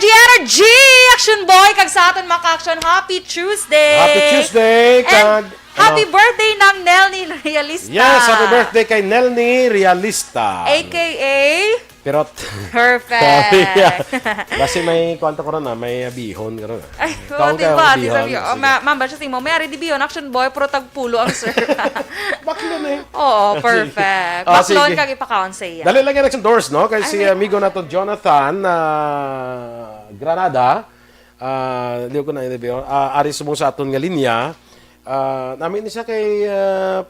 Energy! Action boy! Kag sa aton maka-action, Happy Tuesday! Happy Tuesday! And Kag, happy birthday ng Nelny Realista! Yes, happy birthday kay Nelny Realista. AKA... Pirot. Perfect! Kasi may kwento ko rin may bihon ko rin. Ay, Taong diba? kayo, Diba? bihon. Oh, ma'am, ba siya mo, may ari di biyon, action boy, pero tagpulo ang sir. Bakit eh? Oo, perfect. Ah, Baklon sige. kag ipakaon sa iya. Dali lang yan ang doors, no? Kasi si amigo na to Jonathan Granada, hindi ko na inibigyan, ari sumong sa aton nga linya. Namin siya kay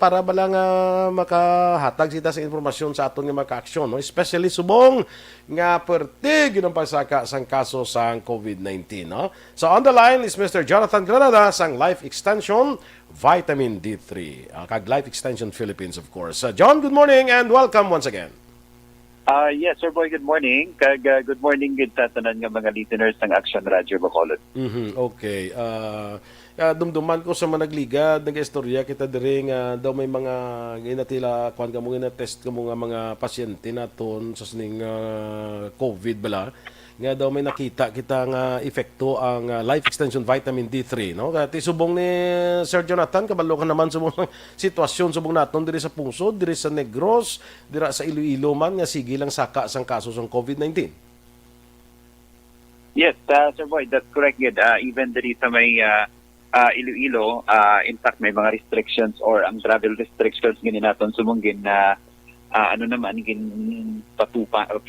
para ba lang makahatag sita sa informasyon sa aton nga maka-aksyon, no? Especially subong nga pertig ng pagsaka sang kaso sang COVID-19, no? So on the line is Mr. Jonathan Granada sang Life Extension Vitamin D3 kag Life Extension Philippines, of course. John, good morning and welcome once again. Yes, Sir Boy, good morning. Good morning gid sa tanan nga mga listeners ng Action Radio Bacolod. Okay. Dumduman ko sa managliga, nag-istorya kita diri nga daw may mga ginatila kuan kamo test kamo nga mga pasyente naton sa sining COVID bala. Nga daw may nakita kita nga epekto ang life extension vitamin D3, no? Kati subong ni Sir Jonathan kabalo ka naman subong sitwasyon subong naton diri sa Puso, diri sa Negros, dira sa Iloilo man nga sige lang saka sang kaso sang COVID-19. Yes, Sir Boy, that's correct yun. Even diri sa may Iloilo, in fact, may mga restrictions or ang travel restrictions gini naton sumunggin na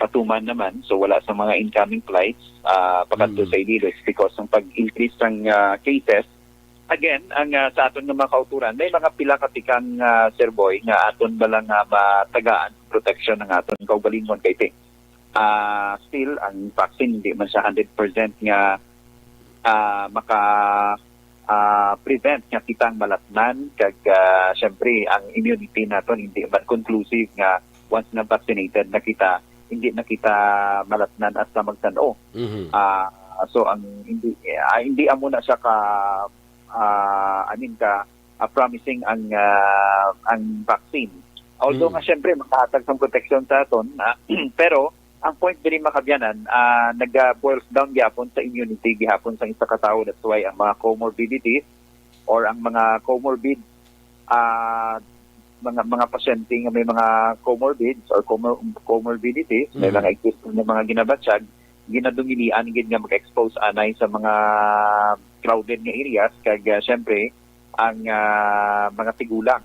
patuman naman. So wala sa mga incoming flights pakadto sa Iloilo because ng pag-increase ng cases. Again, ang sa aton nga mga kauturan, may mga pila katikang Sir Boy nga aton balang matagaan protection ng aton kaugalingon kay Ting. Still, ang vaccine hindi man siya 100% nga prevent nga kitang malatnan kag syempre ang immunity naton hindi man conclusive nga once na vaccinated na kita hindi na kita malatnan at sa magtan-o. So ang hindi amo na siya promising ang vaccine. Although nga syempre makahatag ng protection sa aton pero ang point diri makabyanan, nag-boils down gyapon sa immunity gihapon sa isa ka tawo. That's why ang mga comorbidities or ang mga comorbid mga pasyente nga may mga comorbids or comorbidities, may mga existing na mga ginabatsyag, ginadumilian gid nga mag-expose anay sa mga crowded nga areas kag syempre ang mga tigulang.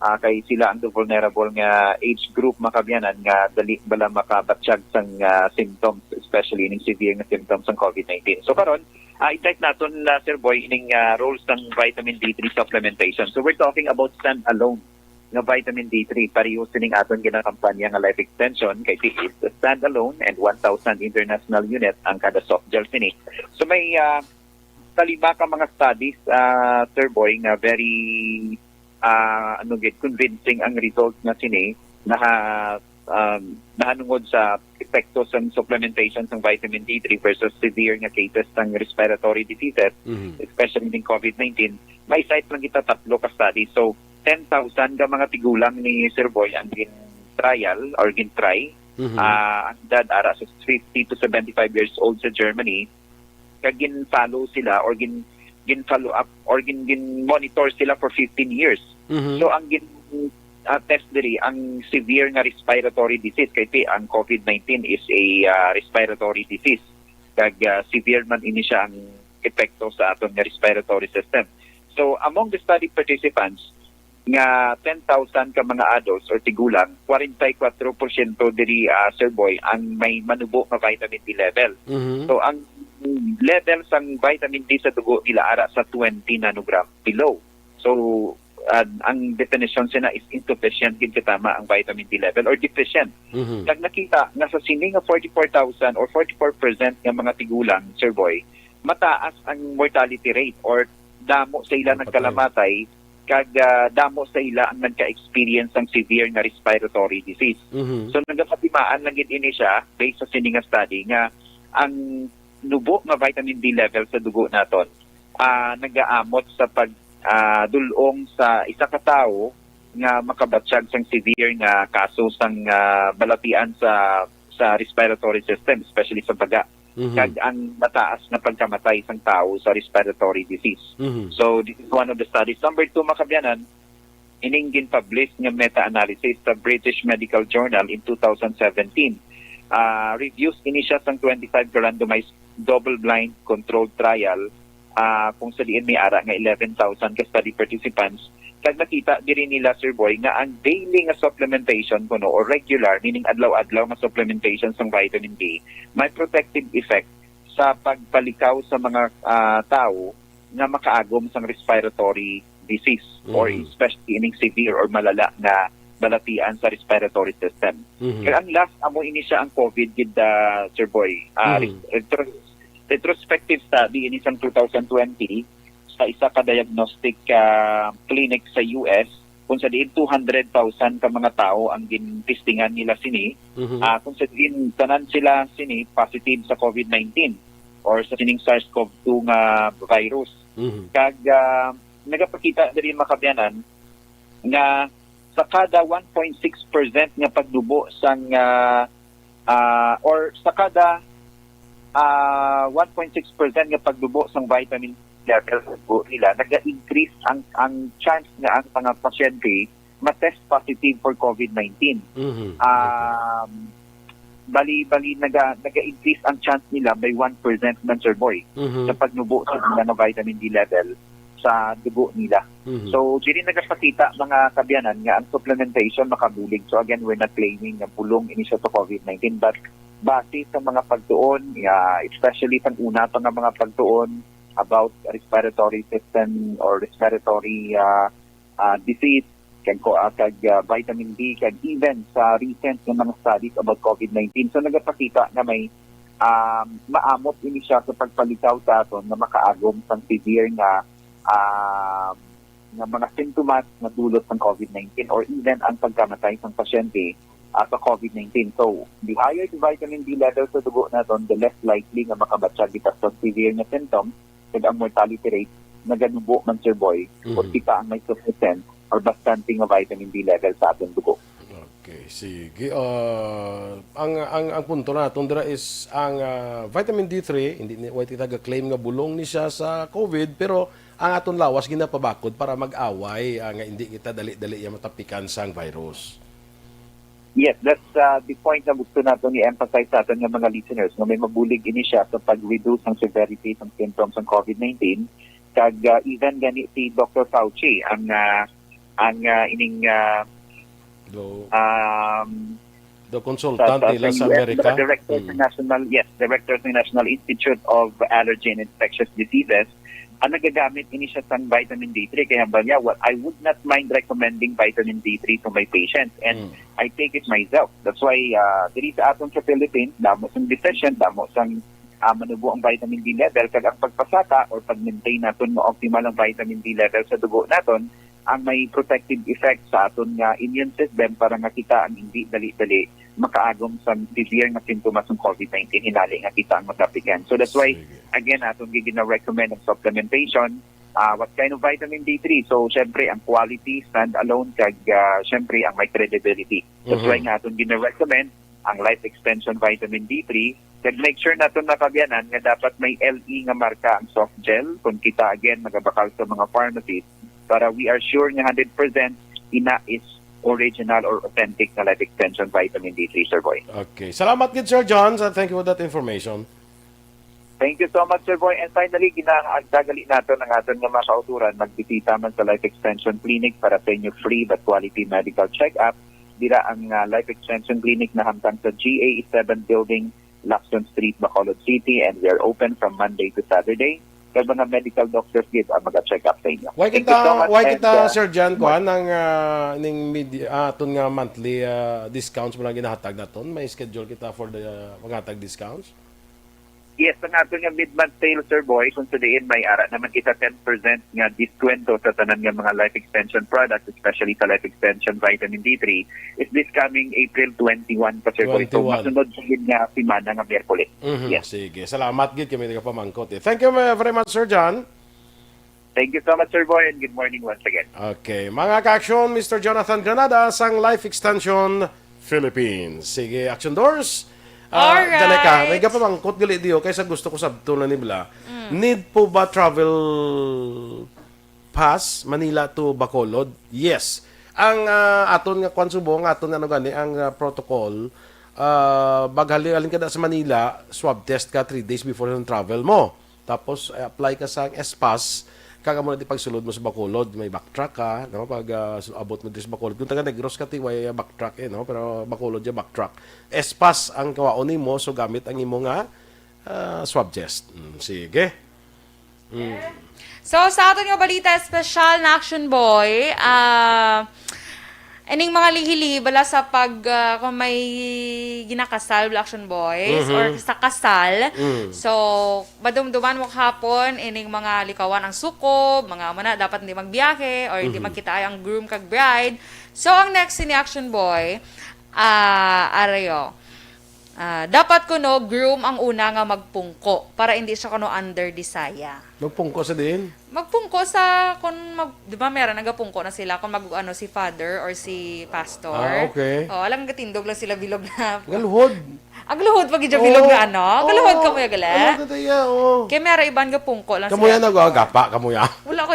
Kay sila ang vulnerable nga age group makabyanan nga dali bala makabatsyag sang symptoms, especially in severe nga symptoms ng COVID-19. So karon, i-check naton Sir Boy ining roles ng vitamin D3 supplementation. So we're talking about stand-alone nga vitamin D3 pareho sining aton ginakampanya nga life extension kay is stand-alone and 1,000 international unit ang kada soft gel sini. So may talima ka mga studies Sir Boy nga very convincing ang results na sini nahanungod sa epekto sa supplementation ng vitamin D3 versus severe nga cases ng respiratory diseases, especially ng COVID-19. May cite lang kita 3 ka study. So 10,000 ka mga tigulang ni Sir Boy ang gin-trial or gin-try. Ang edad ara sa 50 to 75 years old sa Germany. Kag gin-follow sila or gin-follow up or gin-monitor sila for 15 years. So ang test diri ang severe nga respiratory disease kay ang COVID-19 is a respiratory disease. Kag severe man ini siya ang epekto sa aton nga respiratory system. So among the study participants nga 10,000 ka mga adults or tigulang, 44% diri Sir Boy ang may manubo nga vitamin D level. So ang level sang vitamin D sa dugo nila ara sa 20 nanogram below. So ang definition sina is insufficient gid katama ang vitamin D level or deficient. Kag nakita nga sa sini nga 44,000 or 44% nga mga tigulang Sir Boy, mataas ang mortality rate or damo sa ila nagkalamatay kag damo sa ila ang nagka-experience ng severe nga respiratory disease. So nagapatimaan lang gid ini siya based sa sini nga study nga ang nubo nga vitamin D level sa dugo naton nagaamot sa dulong sa isa ka tawo nga makabatsyag sang severe nga kaso sang balatian sa respiratory system, especially sa baga. Kag ang mataas na pagkamatay sang tao sa respiratory disease. So this is one of the studies. Number 2 makabyanan, ining gin-publish nga meta-analysis sa British Medical Journal in 2017. Reviews ini siya sang 25 randomized double-blind controlled trial kung sa diin may ara nga 11,000 ka study participants. Kag nakita diri nila Sir Boy nga ang daily nga supplementation kuno or regular meaning adlaw-adlaw nga supplementation sang vitamin D may protective effect sa pagpalikaw sa mga tao nga makaagom sang respiratory disease or especially ining severe or malala nga balatian sa respiratory system. Kaya ang last amo ini siya ang COVID gid Sir Boy. Retrospective study ini sang 2020 sa isa ka diagnostic clinic sa US kung sa diin 200,000 ka mga tao ang gintistingan nila sini, kung sa diin tanan sila sini positive sa COVID-19 or sa sining SARS-CoV-2 nga virus. Kag nagapakita diri makabyanan nga sa kada 1.6% nga pagdubo sang or sa kada 1.6% nga pagdubo sang vitamin level po nila, nag-increase ang chance nga ang mga pasyente ma-test positive for COVID-19. Bali nag-increase ang chance nila by 1% man, Sir Boy, sa pagnubo sa mga vitamin D level sa dugo nila. So, dili nagapakita mga kabyanan nga ang supplementation makabulig. So again, we're not claiming na pulong ini siya to COVID-19, but base sa mga pagtuon, especially pang una pa nga mga pagtuon about respiratory system or respiratory disease, kag vitamin D, kag even sa recent ng mga studies about COVID-19. So nagapakita na may maamot ini siya sa pagpalitaw sa aton na makaagom sa severe nga mga sintomas na dulot ng COVID-19 or even ang pagkamatay ng pasyente sa COVID-19. So, the higher the vitamin D level sa dugo naton, the less likely nga makabatsyag kita sa severe na symptoms kag ang mortality rate na ganubo man, Sir Boy, o kita ang may sufficient or bastante nga vitamin D level sa atong dugo. Okay, sige. Ang punto na dira is ang vitamin D3, hindi ni wala taga-claim nga bulong ni siya sa COVID, pero ang aton lawas ginapabakod para mag-away nga hindi kita dali-dali matapikan sang virus. Yes, that's the point na gusto natin i-emphasize sa atin ng mga listeners na may mabulig ini siya sa pag-reduce ng severity ng symptoms ng COVID-19. Kag even gani si Dr. Fauci ang ining the consultant nila sa Amerika. Director ng National Institute of Allergy and Infectious Diseases, ang nagagamit ini siya sang vitamin D3. Kaya niya, I would not mind recommending vitamin D3 to my patients, and I take it myself. That's why diri sa aton sa Philippines, damo sang deficient, damo sang manubo ang vitamin D level, kag ang pagpasaka or pag-maintain naton mo optimal ang vitamin D level sa dugo naton, ang may protective effect sa aton nga immune system para nga kita ang hindi dali-dali makaagom sa severe nga sintomas ng COVID-19, hinali nga kita ang matapikan. So that's why, again, aton gina-recommend ang supplementation. What kind of vitamin D3? So, syempre, ang quality, stand alone, kag syempre, ang may credibility. That's why nga aton gina-recommend ang Life Extension Vitamin D3. Kag make sure naton nakabyanan nga dapat may LE nga marka ang soft gel. Kung kita, again, magabakal sa mga pharmacies, para we are sure nga 100% ina is original or authentic na Life Extension Vitamin D3, Sir Boy. Okay. Salamat gid, Sir John. Thank you for that information. Thank you so much, Sir Boy. And finally, ginaagdagali natin ang aton nga mga kauturan. Magbisita man sa Life Extension Clinic para sa inyo free but quality medical check-up. Dira ang Life Extension Clinic na hamtang sa GA7 Building, Lacson Street, Bacolod City, and we are open from Monday to Saturday. Kaya mga medical doctors give ang mag-check up sa inyo. Why kita, Sir John, kuha ng aton nga monthly discounts mo na ginahatag naton? May schedule kita for the maghatag discounts? Yes, ang ato nga mid-month sale, Sir Boy, kung sa diin may ara naman kita 10% nga diskwento sa tanan nga mga life extension products, especially sa life extension vitamin D3, is this coming April 21 pa, Sir Boy. So, masunod sa nga simana nga Miyerkules. Yes. Sige. Salamat, gid kami pamangkot. Thank you very much, Sir John. Thank you so much, Sir Boy, and good morning once again. Okay. Mga ka-action, Mr. Jonathan Granada, sang Life Extension Philippines. Sige, action doors. Alright. Jaleka, may kapamangkot gali diyo kaysa gusto ko sabto na nibla. Need po ba travel pass Manila to Bacolod? Yes. Ang aton nga konsubong, aton ano gani ang protocol, baghalin ka sa Manila, swab test ka 3 days before yung travel mo. Tapos apply ka sa S-Pass, kaya mo na di pagsulod mo sa Bacolod, may backtrack ka, no? Pag abot mo din sa Bacolod. Kung taga Negros ka, way backtrack no? Pero Bacolod yung backtrack. S-Pass ang kawaonin mo, so gamit ang imo nga swab test. Sige. So, sa aton nga balita, special na Action Boy, Ining mga lihili bala sa pag kung may ginakasal Black Action Boys or sa kasal. So, madumduman mo hapon ining mga likawan ang sukob, mga mana dapat hindi magbiyahe or hindi magkita ay ang groom kag bride. So, ang next ni Action Boy, arayo. Dapat kuno groom ang una nga magpungko para hindi siya kuno under disaya. Magpungko sa din. Magpungko sa kung di ba meron nagapungko na sila kung si father or si pastor. Okay. Oh, alam gatindog lang sila bilog na. Galuhod. Ang luhod pag idyo bilog na ano? Galuhod ka mo ya gala. Ano na tayo, Kaya meron iban nga pungko lang Kamuya sila. nagagapa, kamuya. Wala ko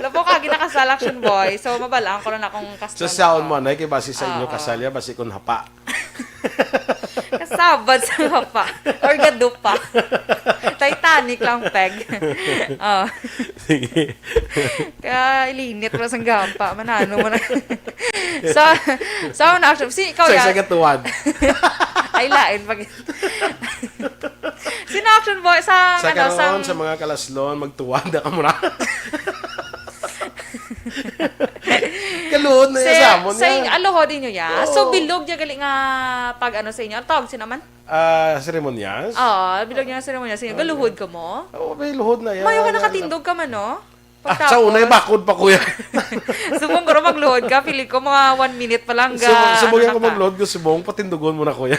wala po kagi nakasal Action Boy. So mabalaan ko lang akong Sa custom. sound mo, nay, kay basi sa inyo kasalya, basi kun hapa. Kasabad sa hapa. Or gadupa. Titanic lang peg. Oh. Sige. Kaya ilinit mo sa gapa. Manano mo na. So ano Action? Si ikaw Sa yan. isa katuwan. Ay lain pag Sino Action Boy sa Sa ano karoon, sa mga kalaslon, magtuwanda ka muna. Kaluhod na yung samon sa niya. alohod ninyo ya. Oo. So bilog niya gali nga pag ano sa inyo. Ang tawag sinaman? Seremonyas? Bilog niya nga seremonya sa inyo. Galuhod ka mo? Oo, may luhod na yan. Mayo ka nakatindog ka man, no? Sa unay, bakod pa kuya. Subong ko magluhod ka. Pili ko mga 1 minute pa lang. Subong ano ko na ka. mag-load ko, subong, patindugon mo na kuya.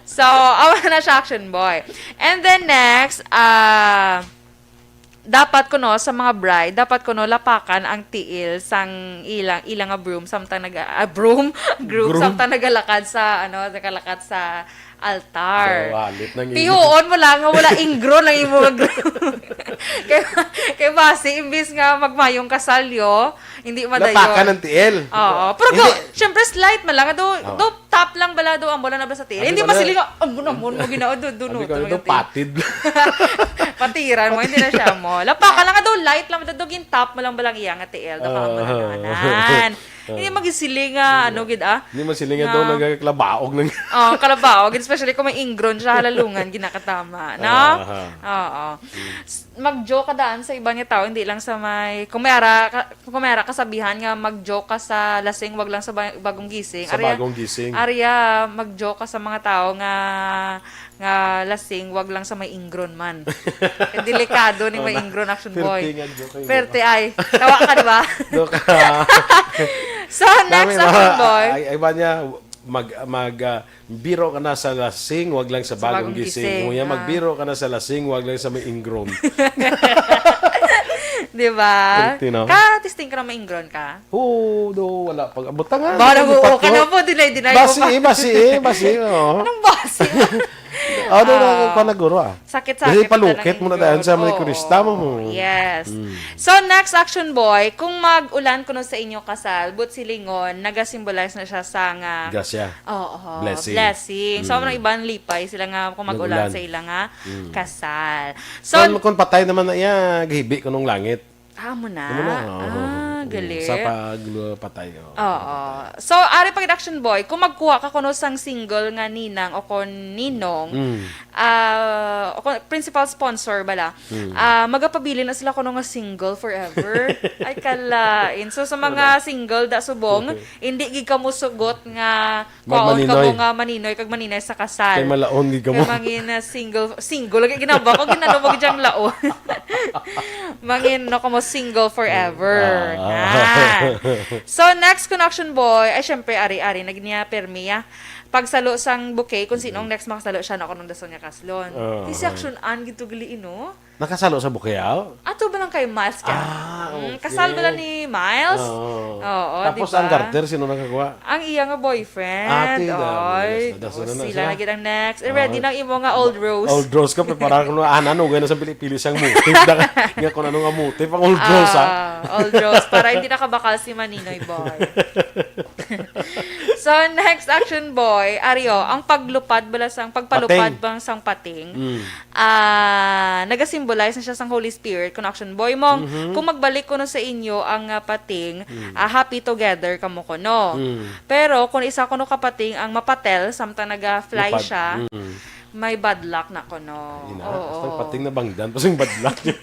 So, awan na siya Action Boy. And then next, dapat ko no sa mga bride, dapat ko no lapakan ang tiil sang ilang nga broom samtang broom group Groom? samtang nagalakad sa nagalakad sa altar. So, walit ng Pihuon mo lang nga wala ingro lang imo nga groom. kay base imbis nga magmayong kasalyo, hindi madayon. Lapakan ng tiil. Oo. Pero syempre slight man lang. Do top lang bala do ang bola na ba sa tiil. Abi Hindi ko na- masilingo. Amon mo ginao do Sabi no. ko, ito patid. Patiran mo, hindi na siya mo. Lapakan lang do light lang do gin top mo lang balang iya nga tiil. Do ka mananan. Hindi magisiling gid Hindi mo silingan daw nagkaklabaog ng... Oh, kalabaw, especially kung may ingron siya halalungan ginakatama, no? Oo. Mag-joke ka daan sa iba niya tao, hindi lang sa may kumera kasabihan nga mag-joke ka sa lasing, wag lang sa bagong gising. Sa bagong gising. Arya, mag-joke ka sa mga tao nga lasing, wag lang sa may ingron man. Delikado ni may ingron Action Boy. Perte nga, joke kayo. Perte ay. Tawa ka, di ba? Doon ka. So, next Action Boy. Ay ba niya, biro ka na sa lasing, wag lang sa bagong gising. Kung yan, magbiro ka na sa lasing, wag lang sa may ingron. Di ba? Pwerte, no? Testing ka na may ingron ka? Oo, wala. Pag-abot nga. Baka nag-uo ka na po, deny mo pa. Basi. Oo. Anong basi? Doon ka naguro Sakit-sakit. Kasi palukit na lang mo na ingron. dahil sa Oo. manikurista mo. Yes. So, next Action Boy, kung mag-ulan kuno sa inyo kasal, but silingon, nag-symbolize na siya sa nga Gasya. Oo. Blessing. So, mga ibang lipay sila nga kung mag-ulan Mag-ulan. sa ilang nga kasal. So, So, kung patay naman na yan, gahibi ko nung langit. mo na. Ano na? Galing. Sa pagpatay. Oo. So, ari pag Action Boy, kung magkuha ka kuno sang single nga ninang o kon ninong, o kon principal sponsor bala, magapabili na sila kuno nga single forever. Ay kalain. So, sa mga single da subong, hindi gid ka mo sugot nga kwaon ka mo Magmaninoy. nga maninoy kag maninay sa kasal. Kay malaon gid ka mo. Kay mangin na single lagi ginaba ko ginano mo gyang laon. Mangin no mo single forever. So next Connection Boy, ay syempre ari-ari nagniya permiya. Pagsalo sang bouquet kung sinong next makasalo siya na ako nung dason niya kaslon. This action an gito gali no. Nakasalo sa bukiyaw? Ato ba lang kay Miles ka? Okay. Kasal ba lang ni Miles? Oo. Oo, Tapos diba? ang garter, sino nakakuha? Ang iya nga boyfriend. Ate, Oy, daso na sila siya. na gid ang next. Ready nang imo nga old rose. Old rose ka, parang kung ano, gano'n sa pili-pili siyang motif. Nga kung ano nga motif, ang old rose ha. Old rose. Para hindi nakabakal si Maninoy Boy. So, next Action Boy, Ario, ang paglupad bala sang pagpalupad Pating. bang sang pating. Nagasimbolize na siya sang Holy Spirit kung Action Boy mo. Kung magbalik ko sa inyo ang pating, happy together kamo kuno. Pero kung isa kuno kapating ang mapatel samtang naga-fly Lupad. siya, may bad luck na ko, no. Ina, Oo. basta pating na bangdan, pasang badlak niya.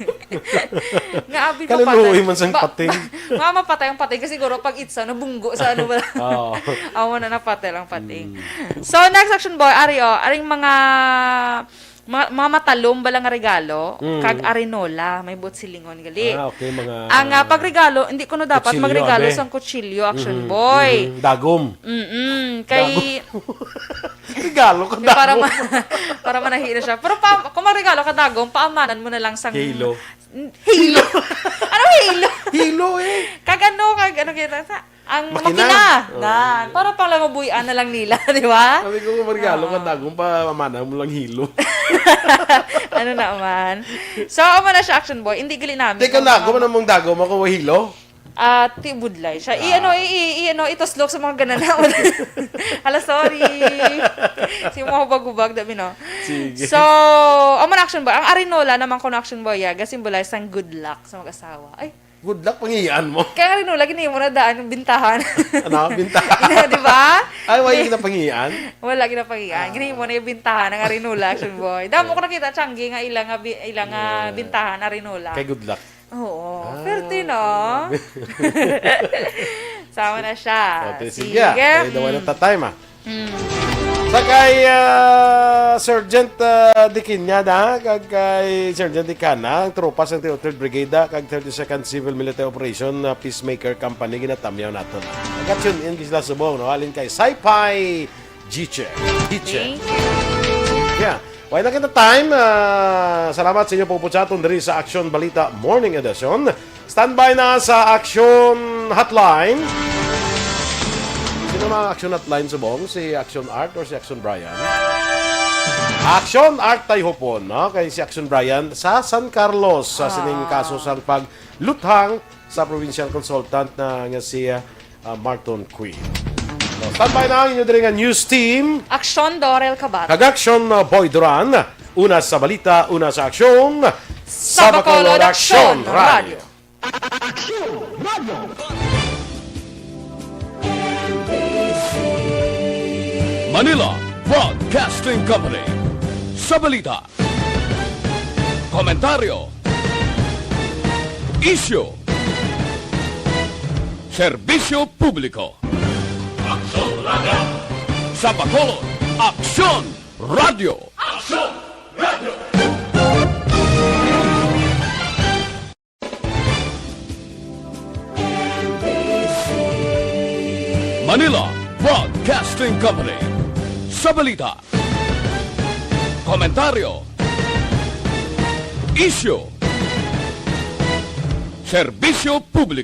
Nga, abi Kaluluoy man sang pating. Nga, mapatay ang pating. Kasi siguro pag itsa, nabunggo sa ano ba? Oo. Amo na napatay ang pating. So, next action boy, aring mga matalom balang regalo, kag arinola, may buot silingon gali. Okay, mga... Ang pagregalo, hindi ko na dapat Kutsilyo, magregalo abe. sa kutsilyo, action boy. Dagom. Kay Regalo ka para dagom. para manahira siya. Pero kung magregalo ka dagom, paamanan mo na lang sang Halo. Halo. Ano halo? Hilo eh. Kag ano kita sa ang Makina. makina. Na, para pang langabuyan na lang nila, di ba? Sabi ko, regalo ka dagom, pamana mo lang hilo. Ano naman. So, amo na siya, action boy. Hindi gali namin. Teka na, kung mong dagom ako hilo. Tibudlay siya. Itoslok sa mga ganan. Hala, sorry. Si mga hubag-hubag, dami, no? Sige. So, amo na, action boy. Ang arinola naman ko na, action boy, symbolize ang good luck sa mag-asawa. Ay, Good luck, pangiyan mo. kaya nga arinola, gini mo na daan yung bintahan. Ano, binta. Di ba? Ay, wala kita pangiyan. Wala ginapagian. Gini mo na yung bintahan ng arinola, action boy. Damo ko nakita, Changi, nga ilang bintahan, arinola. Kay good luck. Oo. Pwerte, no? Sama na siya. Okay, sige. Kaya daw na ta-time, Sa kay Sergeant Dikinya na, kag kay Sergeant Dikana, ang tropa sa 3rd Brigada, kag 32nd Civil Military Operation Peacemaker Company, ginatamyaw natin. Kagat yun, in kisla subong, no? Alin kay Saipai Jiche. Thank you. Yeah. Why na kita time. Salamat sa inyo po puchaton diri sa Action Balita Morning Edition. Standby na sa Action Hotline. Sino mga Action Hotline subong? Si Action Art or si Action Brian? Action Art tayo hopon, no? Kay si Action Brian sa San Carlos sa sining kaso sa pagluthang sa provincial consultant na nga si Martin Queen. So, standby na ang inyo diri nga news team. Aksyon Dorel Kabat. Kag-action Boy Duran. Una sa balita, una sa aksyon. Sa Bacolod Aksyon Radio. Manila Broadcasting Company. Sa balita. Komentaryo. Issue. Serbisyo publiko. Sa Bacolod, Aksyon Radio. Manila Broadcasting Company. Sa balita. Komentaryo. Issue. Serbisyo publiko.